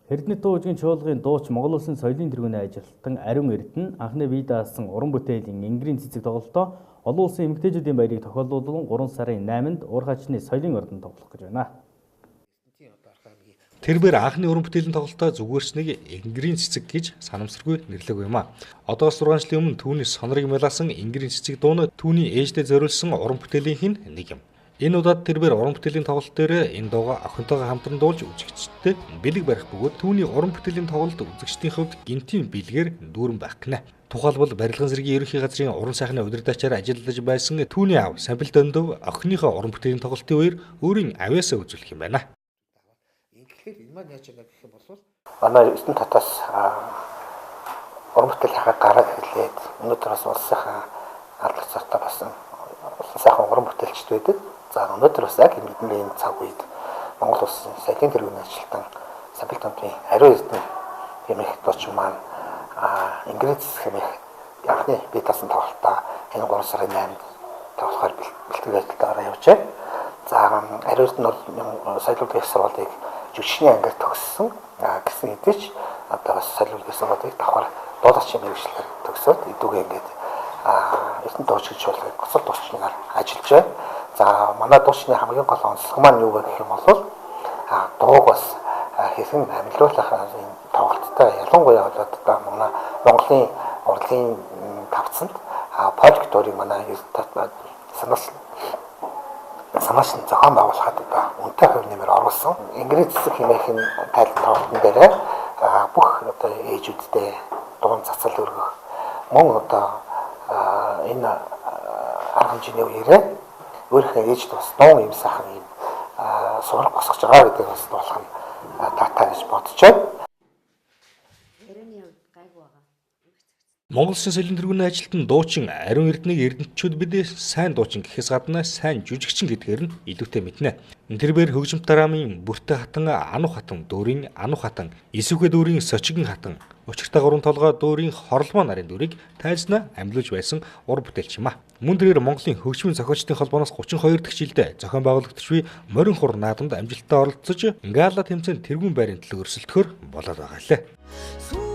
Эрдэнэт дуу үжгийн чуулгын дууч Монгол Улсын соёлын тэргүүний ажилтан Ариун Эрдэнэ анхны бие даасан уран бүтээлийн Ингэрийн цэцэг тоглолтоо олон улсын эмэгтэйчүүдийн баярыг тохиолдуулан 3 сарын 8-нд Уурхачны соёлын ордонд тоглох гэж байна. Тэрбээр анхны уран бүтээлийн тоглолтоо зүгээрчнийг Ингэрийн цэцэг гэж санамсаргүй нэрлэв юм а. Одоос 6 жилийн өмнө түүний сонорыг мялаасан Ингэрийн цэцэг дуу нь түүний ээждээ зориулсан уран бүтээлийн нэг юм. Энэ удаад тэрбээр уран бүтээлийн тоглолт дээр энэ дууга охинтойгоо хамтран дуулж үзэгчдэд бэлэг барих бөгөөд түүний уран бүтээлийн тоглолт үзэгчдийн хувьд гинтийн бэлгээр дүүрэн байх гинэ. Тухайлбал барилгын зэргийн ерөнхий газрын уран сайхны удирдагчаар ажиллаж байсан түүний аав Самбил Дөндөв охиныхоо уран бүтээлийн тоглолтын үеэр өөрийн авьяасаа үзүүлэх юм байна. Тэгэхээр энэ маань яаж яагаад гэх юм бол манай Эрдэнэ татаас уран бүтээлийн гараг хэлээд өнөөдөр бас улсынхаа алдар цартаа басан улсын сайхан уран бүтээлчд байдаг. За өнөөдөр бас яг бидний энэ цаг үед Монгол Улсын соёлын тэргүүний ажилтан Самбил Дөндөвийн Ариун Эрдэнэ хэмээх дуучин маань Ингэрийн цэцэг хэмээх анхны бие даасан тоглолтоо энэ 3 сарын 8-нд тоглохоор бэлтгэл ажиллагаа явж байна. За Ариун Эрдэнэ бол соёлын их сургуулийг жүжигчний ангиар төгссөн гэсэн хэдий ч одоо бас соёлын их сургуулийг давхар дуулагчийн мэргэжлээр төгсөөд идүүгээ ингээд Эрдэнэ дууч гэж бол гоцол дуучнаар ажиллаж байна. За манай дуучны хамгийн гол онцлог маань юу вэ гэх юм бол дууг бас хэсэг амилруулах энэ тоглолттой ялангуяа бол одоо манай Монголын урлагийн тавцанд фольк дуурийг манай санаас нь зохион байгуулахад одоо үнэтэй хувь нэмэр оруулсан. Ингэрийн цэцэг хэмээх энэ тайлбар тоглолтын дээр бүх одоо ээжүүдтэй дуун цацал өргөх мөн одоо энэ арга хэмжээний үеэрээ өөрийнхөө ээжд бас дуун юм сайхан юм сурах босгож байгаа гэдэг бас болох нь таатай гэж бодож байна. Монгол Улсын соёлын тэргүүний ажилтан дуучин Ариун Эрдэнэийг эрдэмтчүүд бид сайн дуучин гэхээс гадна сайн жүжигчин гэдгээр нь илүүтэй мэднэ. Тэрбээр хөгжимт дараамын бүртэ хатан, анух хатан, дүүрийн анух хатан, эсвэхэ дүүрийн сочигэн хатан, учиртай гурван толгой дүүрийн хорлмоо нарын дүрийг тайлзнаа амьлуулж байсан уран бүтээлч юм а. Мөн тэрээр Монголын хөгжмийн зохиолчдын холбооноос 32 дахь жилдээ зохион байгуулагч буй Морин хур наадамд амжилттай оролцож Гала тэмцээнд тэргүүн байрын төлөө өрсөлдөхөөр болоод байгаа лээ.